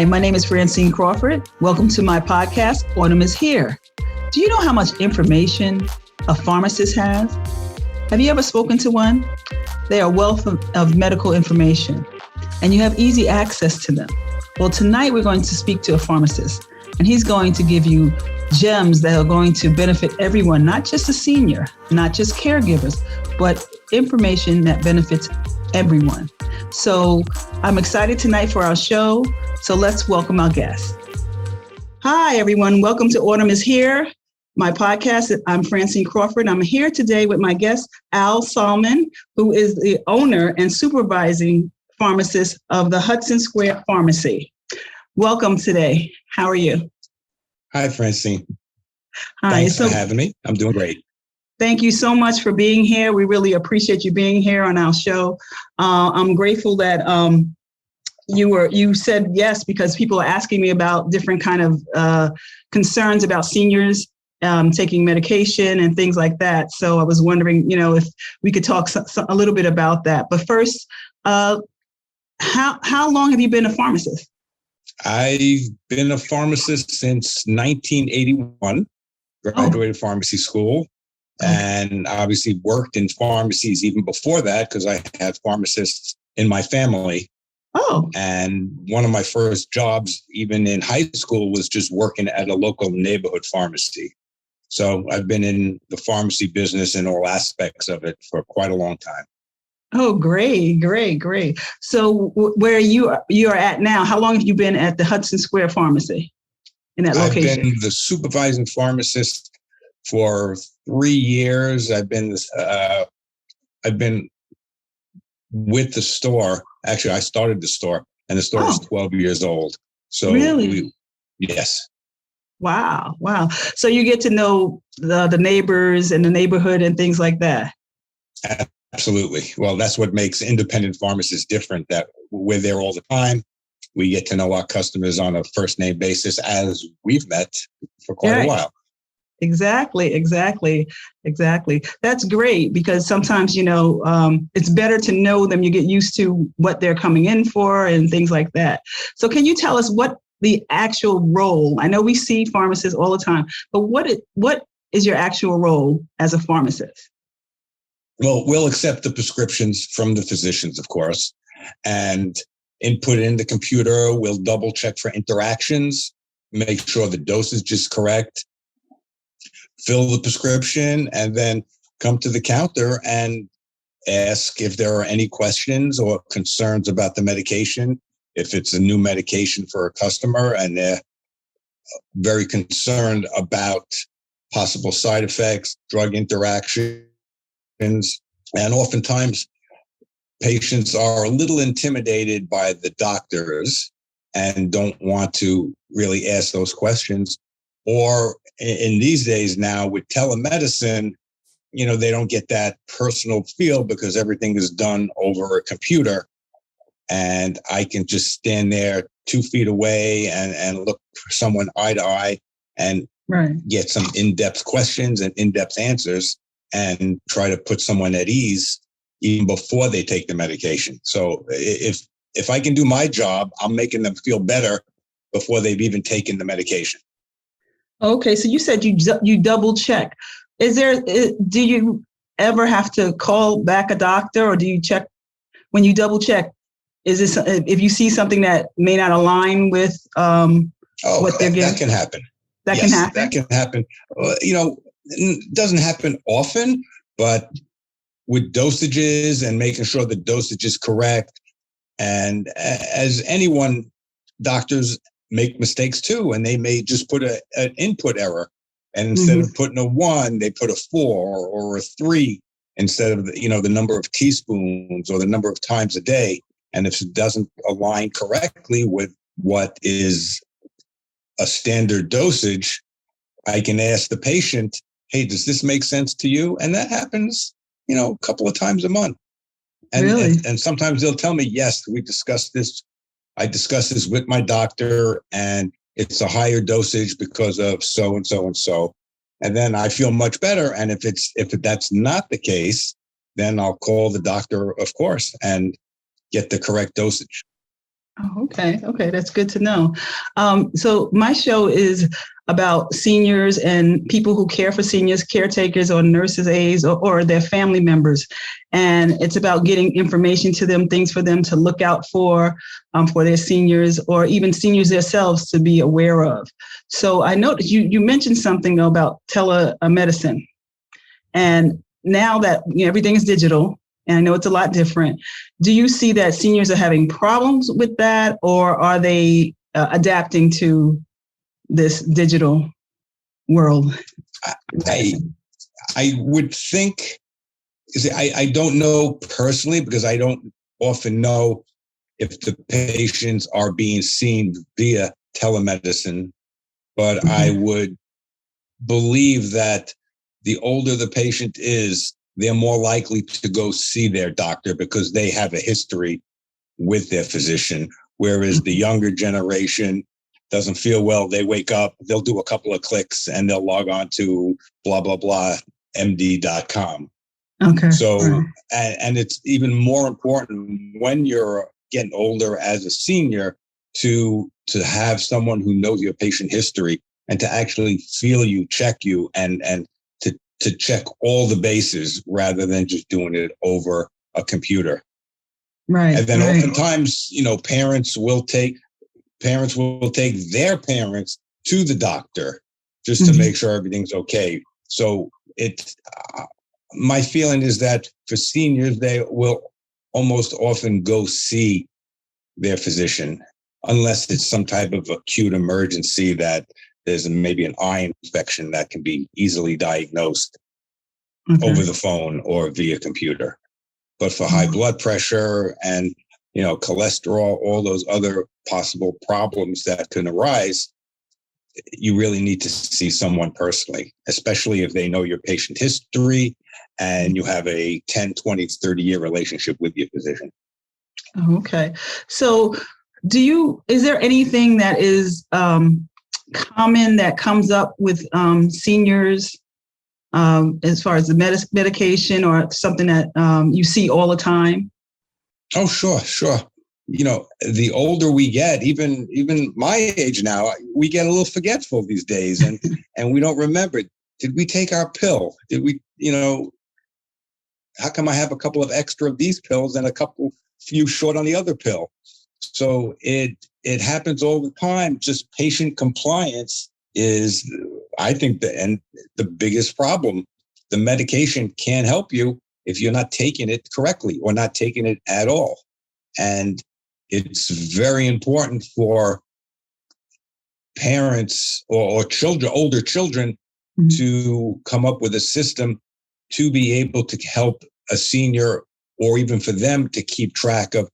my name is Francine Crawford. Welcome to my podcast, Autumn is Here. Do you know how much information a pharmacist has? Have you ever spoken to one? They are a wealth of medical information, and you have easy access to them. Well, tonight we're going to speak to a pharmacist, and he's going to give you gems that are going to benefit everyone, not just the senior, not just caregivers, but information that benefits everyone. So I'm excited tonight for our show. So let's welcome our guest. Hi, everyone. Welcome to Autumn is Here, my podcast. I'm Francine Crawford. I'm here today with my guest, Al Salmon, who is the owner and supervising pharmacist of the Hudson Square Pharmacy. Welcome today. How are you? Hi, Francine. Hi. Thanks for having me. I'm doing great. Thank you so much for being here. We really appreciate you being here on our show. I'm grateful that you said yes, because people are asking me about different kind of concerns about seniors taking medication and things like that. So I was wondering, if we could talk a little bit about that. But first, how long have you been a pharmacist? I've been a pharmacist since 1981, graduated pharmacy school, and obviously worked in pharmacies even before that because I had pharmacists in my family. Oh. And one of my first jobs, even in high school, was just working at a local neighborhood pharmacy. So I've been in the pharmacy business in all aspects of it for quite a long time. Oh, great. So where you are at now, how long have you been at the Hudson Square Pharmacy in that location? I've been the supervising pharmacist for 3 years. I've been with the store. Actually, I started the store, and the store is 12 years old. So really? Yes. Wow. So you get to know the neighbors and the neighborhood and things like that. Absolutely. Well, that's what makes independent pharmacists different, that we're there all the time. We get to know our customers on a first name basis, as we've met for quite a while. Exactly. That's great, because sometimes, it's better to know them. You get used to what they're coming in for and things like that. So can you tell us what the actual role? I know we see pharmacists all the time, but what is your actual role as a pharmacist? Well, we'll accept the prescriptions from the physicians, of course, and input it in the computer. We'll double check for interactions, make sure the dosage is correct, fill the prescription, and then come to the counter and ask if there are any questions or concerns about the medication. If it's a new medication for a customer and they're very concerned about possible side effects, drug interactions, and oftentimes patients are a little intimidated by the doctors and don't want to really ask those questions. Or in these days now with telemedicine, they don't get that personal feel because everything is done over a computer. And I can just stand there 2 feet away and look for someone eye to eye and get some in-depth questions and in-depth answers and try to put someone at ease even before they take the medication. So if I can do my job, I'm making them feel better before they've even taken the medication. Okay, so you said you double check. Do you ever have to call back a doctor, or do you check when you double check? Is this if you see something that may not align with what they're getting? That can happen. That can happen. It doesn't happen often, but with dosages and making sure the dosage is correct, and as anyone, doctors make mistakes too, and they may just put an input error, and instead of putting a 1, they put a 4 or a 3 instead of the number of teaspoons or the number of times a day. And if it doesn't align correctly with what is a standard dosage, I can ask the patient, hey, does this make sense to you? And that happens, a couple of times a month. And, really? and sometimes they'll tell me, yes, we discussed this. I discussed this with my doctor, and it's a higher dosage because of so and so and so. And then I feel much better. And if that's not the case, then I'll call the doctor, of course, and get the correct dosage. Oh, okay. Okay. That's good to know. So my show is about seniors and people who care for seniors, caretakers or nurses aides or their family members. And it's about getting information to them, things for them to look out for their seniors or even seniors themselves to be aware of. So I noticed you mentioned something though about telemedicine. And now that everything is digital, and I know it's a lot different, do you see that seniors are having problems with that, or are they adapting to this digital world? I I would think. I don't know personally because I don't often know if the patients are being seen via telemedicine, but I would believe that the older the patient is, they're more likely to go see their doctor because they have a history with their physician. Whereas the younger generation doesn't feel well, they wake up, they'll do a couple of clicks and they'll log on to blah, blah, blah, md.com. Okay. So, and it's even more important when you're getting older as a senior to have someone who knows your patient history and to actually feel you, check you, and to check all the bases rather than just doing it over a computer. Right. And then right. oftentimes, parents will take their parents to the doctor just to make sure everything's okay. So my feeling is that for seniors, they will almost often go see their physician unless it's some type of acute emergency that there's maybe an eye infection that can be easily diagnosed over the phone or via computer. But for high blood pressure and, cholesterol, all those other possible problems that can arise, you really need to see someone personally, especially if they know your patient history and you have a 10, 20, 30-year relationship with your physician. Okay. So is there anything that is common that comes up with seniors as far as the medication or something that you see all the time? Oh, sure. The older we get, even my age now, we get a little forgetful these days and we don't remember. Did we take our pill? Did we, how come I have a couple of extra of these pills and few short on the other pill? So it happens all the time. Just patient compliance is, I think, the biggest problem. The medication can't help you if you're not taking it correctly or not taking it at all. And it's very important for parents or children, older children, to come up with a system to be able to help a senior or even for them to keep track of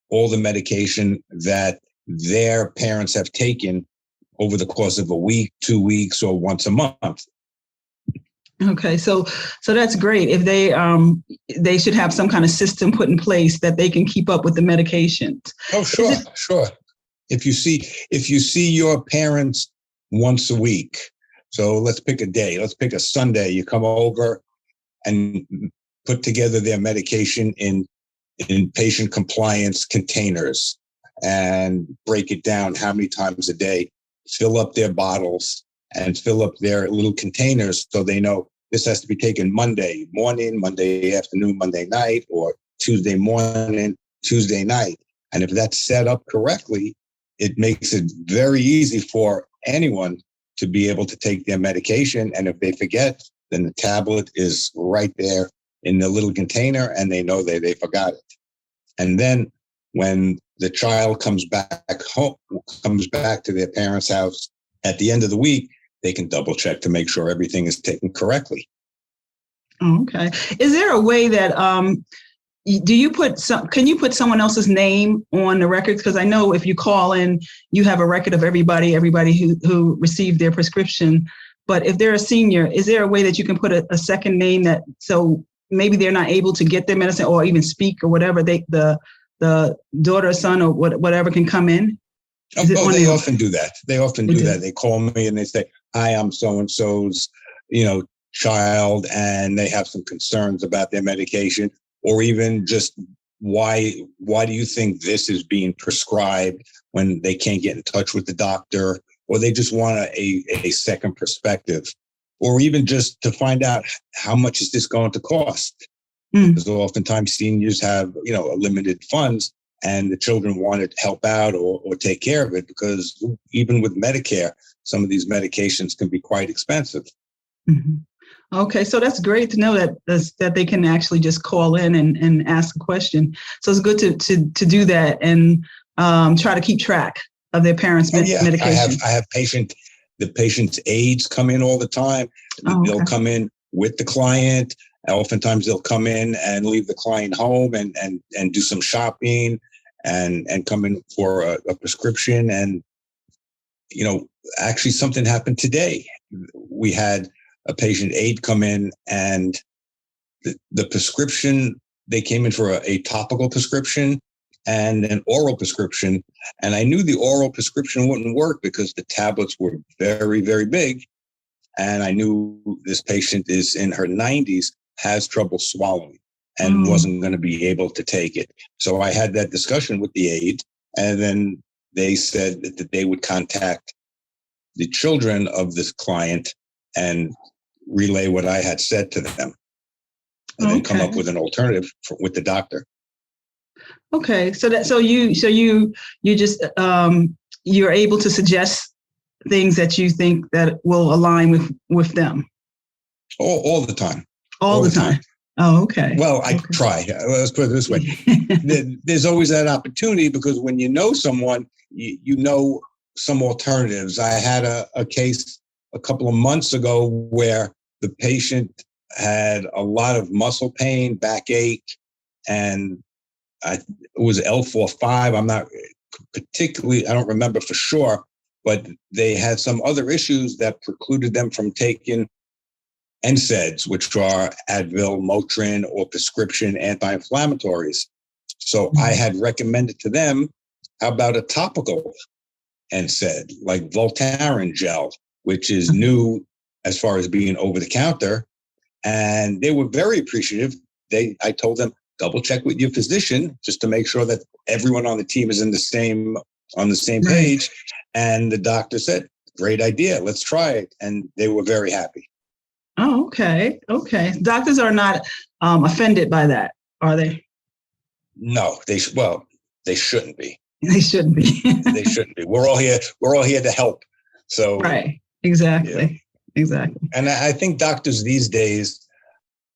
all the medication that their parents have taken over the course of a week, 2 weeks, or once a month. Okay, so that's great. If they should have some kind of system put in place that they can keep up with the medications. Oh, sure. If you see your parents once a week, so let's pick a day. Let's pick a Sunday. You come over and put together their medication in patient compliance containers and break it down how many times a day, fill up their bottles and fill up their little containers so they know this has to be taken Monday morning, Monday afternoon, Monday night, or Tuesday morning, Tuesday night. And if that's set up correctly, it makes it very easy for anyone to be able to take their medication. And if they forget, then the tablet is right there in the little container and they know they forgot it. And then when the child comes back to their parents' house at the end of the week, they can double check to make sure everything is taken correctly. Okay. Is there a way that can you put someone else's name on the records? Because I know if you call in, you have a record of everybody who received their prescription. But if they're a senior, is there a way that you can put a second name so maybe they're not able to get their medicine or even speak or whatever, the daughter or son or whatever can come in? They often do that. They call me and they say, hi, I'm so-and-so's, child, and they have some concerns about their medication, or even just why do you think this is being prescribed when they can't get in touch with the doctor, or they just want a second perspective, or even just to find out how much is this going to cost? Because oftentimes seniors have, limited funds, and the children want to help out or take care of it, because even with Medicare, some of these medications can be quite expensive. Mm-hmm. Okay, so that's great to know that they can actually just call in and ask a question. So it's good to do that and try to keep track of their parents' medication. I have the patient's aides come in all the time. They'll come in with the client. Oftentimes they'll come in and leave the client home and do some shopping and come in for a prescription. And, actually something happened today. We had a patient aide come in, and the prescription, they came in for a topical prescription and an oral prescription. And I knew the oral prescription wouldn't work because the tablets were very, very big. And I knew this patient is in her 90s, has trouble swallowing, and wasn't going to be able to take it. So I had that discussion with the aide, and then they said that they would contact the children of this client and relay what I had said to them, and then come up with an alternative with the doctor. Okay, so you just you're able to suggest things that you think that will align with them. All the time. All the time. Oh, okay. Well, I try. Let's put it this way. There's always that opportunity, because when you know someone, you know some alternatives. I had a case a couple of months ago where the patient had a lot of muscle pain, backache, and it was L4-5. I'm not particularly, I don't remember for sure, but they had some other issues that precluded them from taking NSAIDs, which are Advil, Motrin, or prescription anti-inflammatories. So I had recommended to them, how about a topical NSAID, like Voltaren gel, which is new as far as being over the counter. And they were very appreciative. I told them, double check with your physician just to make sure that everyone on the team is on the same page. And the doctor said, great idea, let's try it. And they were very happy. Oh, okay. Okay. Doctors are not offended by that, are they? No, they shouldn't be. They shouldn't be. They shouldn't be. We're all here to help. So right. Exactly. Yeah. Exactly. And I think doctors these days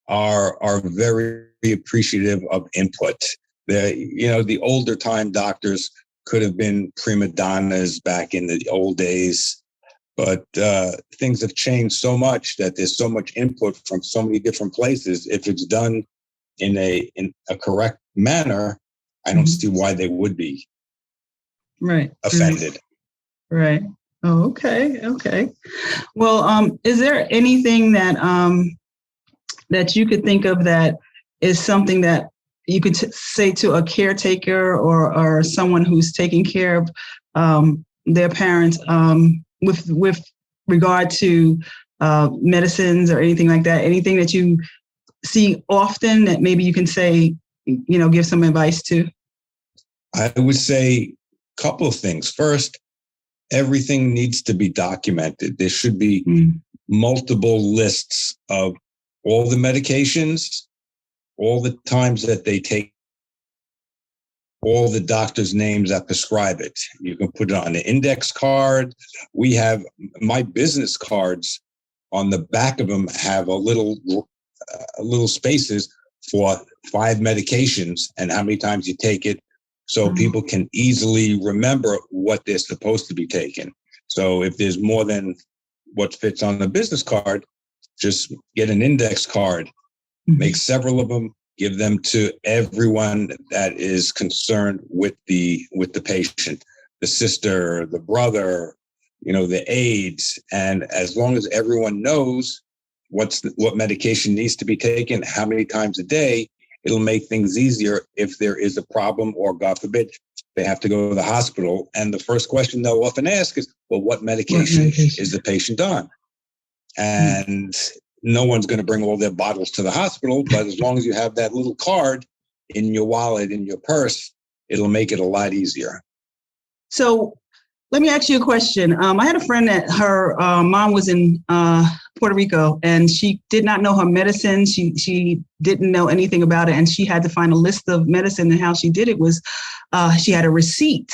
are very appreciative of input. The older time doctors could have been prima donnas back in the old days, but things have changed so much that there's so much input from so many different places. If it's done in a correct manner, I don't see why they would be offended. Right. Oh, okay. Okay. Well, is there anything that that you could think of that is something that you could say to a caretaker or someone who's taking care of their parents with regard to medicines or anything like that? Anything that you see often that maybe you can say, give some advice to? I would say a couple of things. First, everything needs to be documented. There should be multiple lists of all the medications, all the times that they take, all the doctors' names that prescribe it. You can put it on an index card. We have my business cards on the back of them have a little spaces for 5 medications and how many times you take it, so people can easily remember what they're supposed to be taking. So if there's more than what fits on the business card, just get an index card, make several of them, give them to everyone that is concerned with the patient, the sister, the brother, the aides. And as long as everyone knows what medication needs to be taken, how many times a day, it'll make things easier if there is a problem, or God forbid, they have to go to the hospital. And the first question they'll often ask is, well, what medication is the patient on? And no one's going to bring all their bottles to the hospital, but as long as you have that little card, in your wallet, in your purse, it'll make it a lot easier. So let me ask you a question. I had a friend that her mom was in Puerto Rico, and she did not know her medicine. She didn't know anything about it, and she had to find a list of medicine. And how she did it was she had a receipt,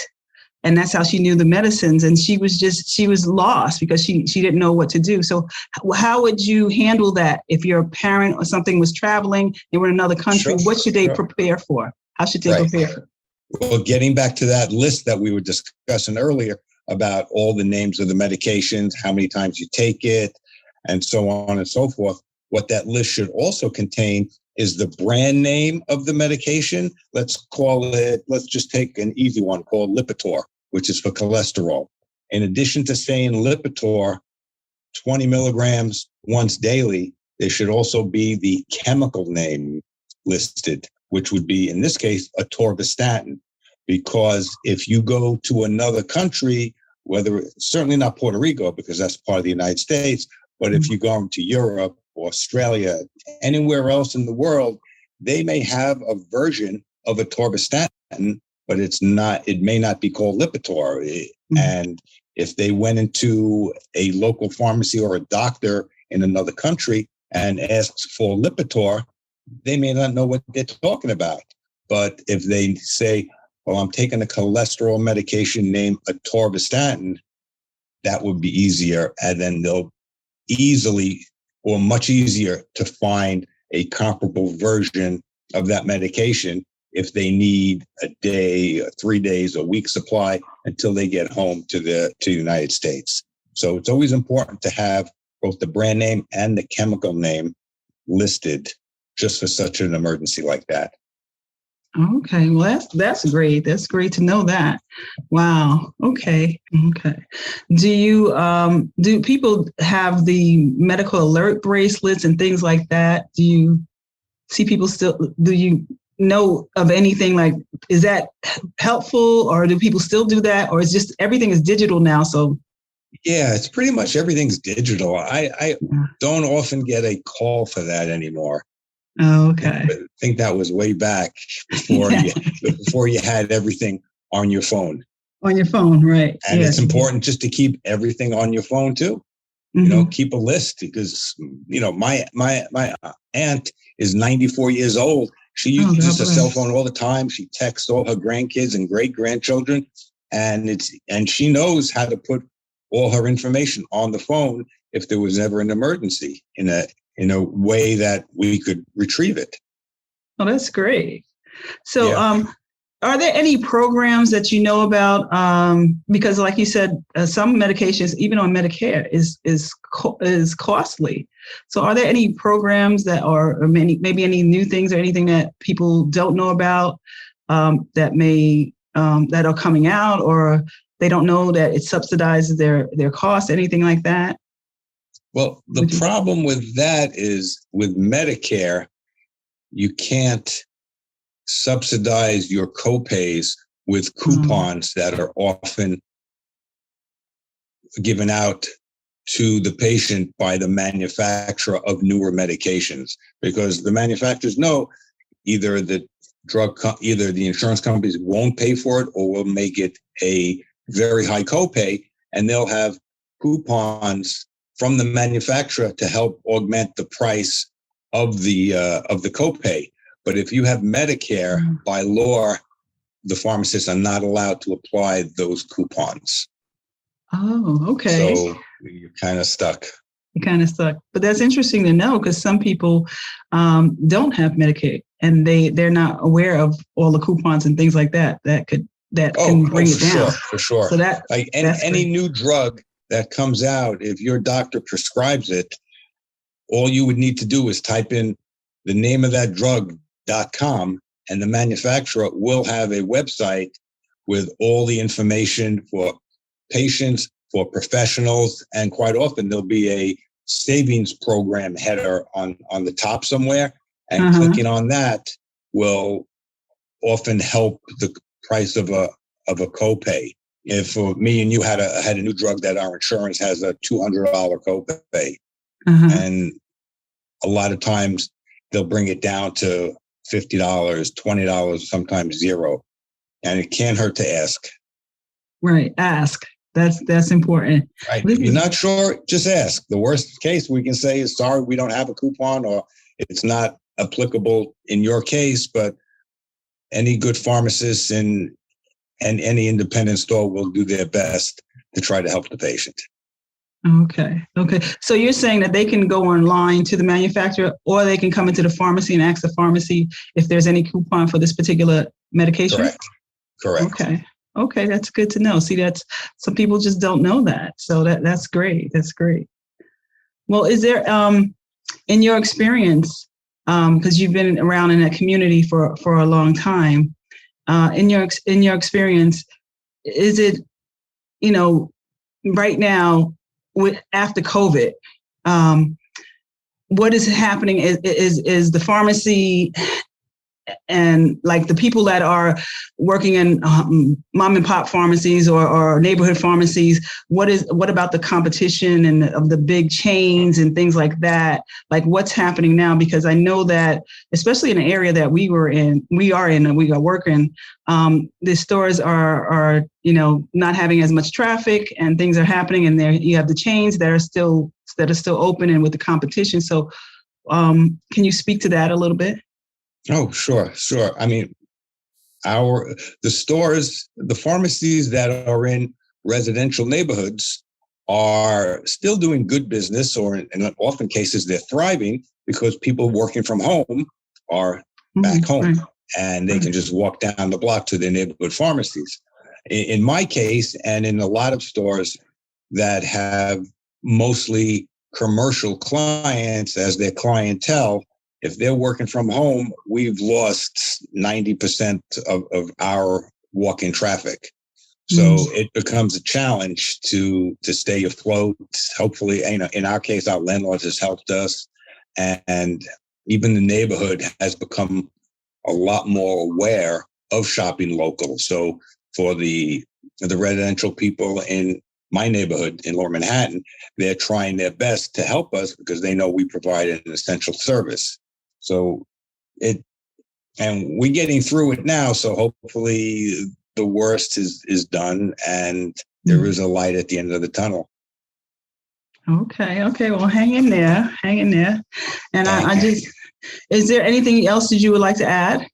and that's how she knew the medicines. And she was lost because she didn't know what to do. So how would you handle that if your parent or something was traveling, they were in another country? Sure, what should they prepare for? How should they prepare? Well, getting back to that list that we were discussing earlier about all the names of the medications, how many times you take it, and so on and so forth, what that list should also contain is the brand name of the medication. Let's just take an easy one called Lipitor, which is for cholesterol. In addition to saying Lipitor, 20 milligrams once daily, there should also be the chemical name listed, which would be, in this case, atorvastatin. Because if you go to another country, certainly not Puerto Rico, because that's part of the United States, but if you go to Europe, Australia, anywhere else in the world, they may have a version of atorvastatin, but it may not be called Lipitor. And if they went into a local pharmacy or a doctor in another country and asked for Lipitor, they may not know what they're talking about. But if they say, well, I'm taking a cholesterol medication named atorvastatin, that would be easier. And then they'll much easier to find a comparable version of that medication if they need a day, 3 days, a week supply until they get home to the United States. So it's always important to have both the brand name and the chemical name listed just for such an emergency like that. Okay, well, that's great. That's great to know that. Wow. Okay. Do people have the medical alert bracelets and things like that? Do you see people do you know of anything like, is that helpful, or do people still do that, or is just everything is digital now? So yeah, it's pretty much everything's digital. I don't often get a call for that anymore. Oh, okay. I think that was way back before you had everything on your phone. On your phone, right? And it's important just to keep everything on your phone too. Mm-hmm. Keep a list, because my aunt is 94 years old. She uses her cell phone all the time. She texts all her grandkids and great grandchildren, and she knows how to put all her information on the phone if there was ever an emergency in a way that we could retrieve it. Oh, that's great. So, are there any programs that you know about? Because, like you said, some medications, even on Medicare, is costly. So, are there any programs that are, or maybe any new things or anything that people don't know about that are coming out, or they don't know that it subsidizes their costs, anything like that? Well, the problem with that is with Medicare, you can't subsidize your copays with coupons that are often given out to the patient by the manufacturer of newer medications, because the manufacturers know either the insurance companies won't pay for it or will make it a very high copay, and they'll have coupons from the manufacturer to help augment the price of the copay. But if you have Medicare, by law, the pharmacists are not allowed to apply those coupons. Oh, okay. So you're kind of stuck. But that's interesting to know, because some people don't have Medicaid, and they're not aware of all the coupons and things like that can bring it down. For sure. So that, like any new drug that comes out, if your doctor prescribes it, all you would need to do is type in the name of that drug.com, and the manufacturer will have a website with all the information for patients, for professionals, and quite often there'll be a savings program header on the top somewhere, and clicking on that will often help the price of a copay. If me and you had a new drug that our insurance has a $200 copay, and a lot of times they'll bring it down to $50, $20, sometimes zero. And it can't hurt to ask. Right. Ask. That's important. Right. If you're not sure, just ask. The worst case we can say is, sorry, we don't have a coupon, or it's not applicable in your case, but any good pharmacist and any independent store will do their best to try to help the patient. Okay. So you're saying that they can go online to the manufacturer, or they can come into the pharmacy and ask the pharmacy if there's any coupon for this particular medication? Correct. Okay, that's good to know. See, that's some people just don't know that. So that's great. That's great. Well, is there, in your experience, because you've been around in that community for a long time, in your experience, is it, right now after COVID, what is happening is the pharmacy and like the people that are working in mom and pop pharmacies or neighborhood pharmacies, what about the competition and of the big chains and things like that? Like what's happening now? Because I know that, especially in the area that we are working, the stores are not having as much traffic and things are happening, and there you have the chains that are still open and with the competition. So can you speak to that a little bit? Oh, sure. I mean, the stores, the pharmacies that are in residential neighborhoods are still doing good business, or in often cases they're thriving because people working from home are back home, right, and they can just walk down the block to their neighborhood pharmacies. In my case, and in a lot of stores that have mostly commercial clients as their clientele, if they're working from home, we've lost 90% of our walk-in traffic. So it becomes a challenge to stay afloat. Hopefully, in our case, our landlord has helped us, and even the neighborhood has become a lot more aware of shopping local. So for the residential people in my neighborhood in Lower Manhattan, they're trying their best to help us because they know we provide an essential service. So we're getting through it now. So hopefully the worst is done and there is a light at the end of the tunnel. Okay. Well, hang in there. And is there anything else that you would like to add?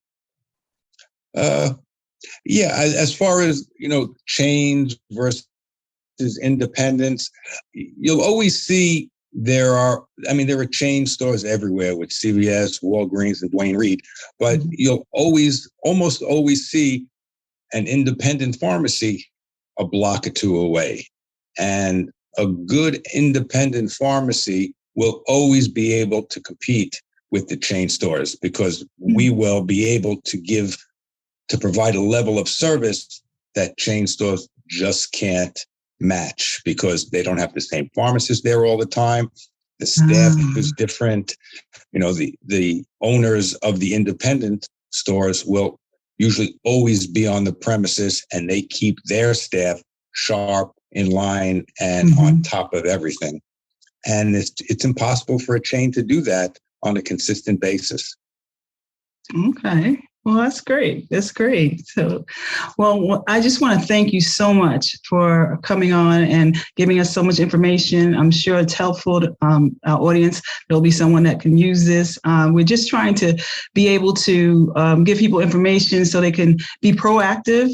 Yeah, as far as, change versus independence, you'll always see there are chain stores everywhere with CVS, Walgreens, and Duane Reade, but you'll almost always see an independent pharmacy a block or two away. And a good independent pharmacy will always be able to compete with the chain stores because we will be able to provide a level of service that chain stores just can't match because they don't have the same pharmacist there all the time. The staff is different. The owners of the independent stores will usually always be on the premises and they keep their staff sharp, in line, and on top of everything. And it's impossible for a chain to do that on a consistent basis. Okay. Well, that's great. So, well, I just want to thank you so much for coming on and giving us so much information. I'm sure it's helpful to our audience. There'll be someone that can use this. We're just trying to be able to give people information so they can be proactive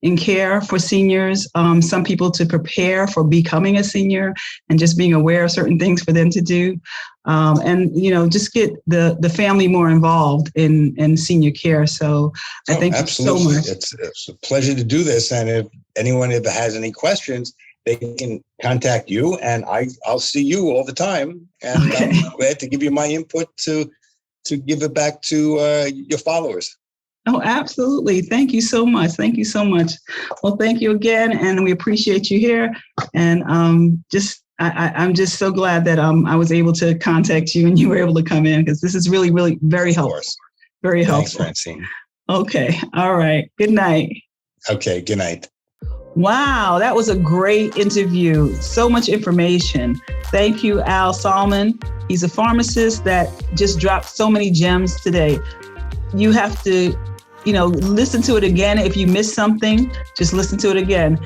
in care for seniors, some people to prepare for becoming a senior and just being aware of certain things for them to do. And, just get the family more involved in senior care. So I thank you so much. It's a pleasure to do this. And if anyone ever has any questions, they can contact you and I'll see you all the time. And I'm glad to give you my input to give it back to your followers. Oh, absolutely. Thank you so much. Well, thank you again. And we appreciate you here. And I'm just so glad that I was able to contact you and you were able to come in because this is really, really very helpful. Very helpful. Thanks, Francine. Okay. All right. Good night. Okay. Good night. Wow. That was a great interview. So much information. Thank you, Al Salmon. He's a pharmacist that just dropped so many gems today. you have to, listen to it again. If you missed something, just listen to it again.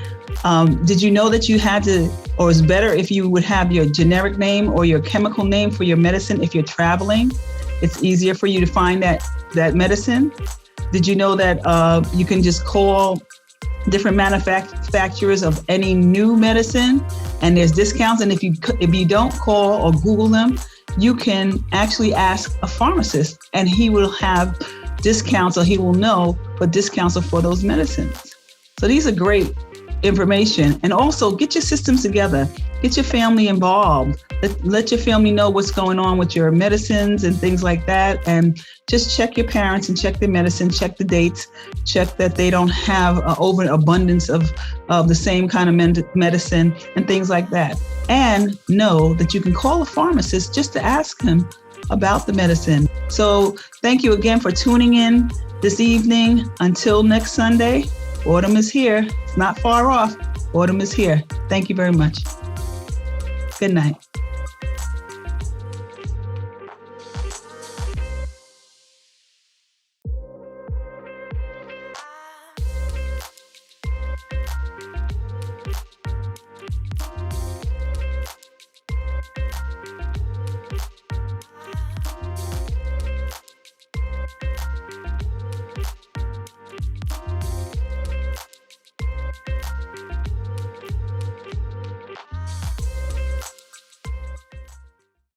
Did you know that you had to, or it's better if you would have your generic name or your chemical name for your medicine if you're traveling? It's easier for you to find that medicine. Did you know that you can just call different manufacturers of any new medicine and there's discounts? And if you don't call or Google them, you can actually ask a pharmacist and he will have discounts, or he will know what discounts are for those medicines. So these are great information. And also get your systems together. Get your family involved. Let your family know what's going on with your medicines and things like that. And just check your parents and check their medicine, check the dates, check that they don't have an overabundance of the same kind of medicine and things like that. And know that you can call a pharmacist just to ask him about the medicine. So thank you again for tuning in this evening. Until next Sunday, autumn is here. It's not far off. Autumn is here. Thank you very much. Good night.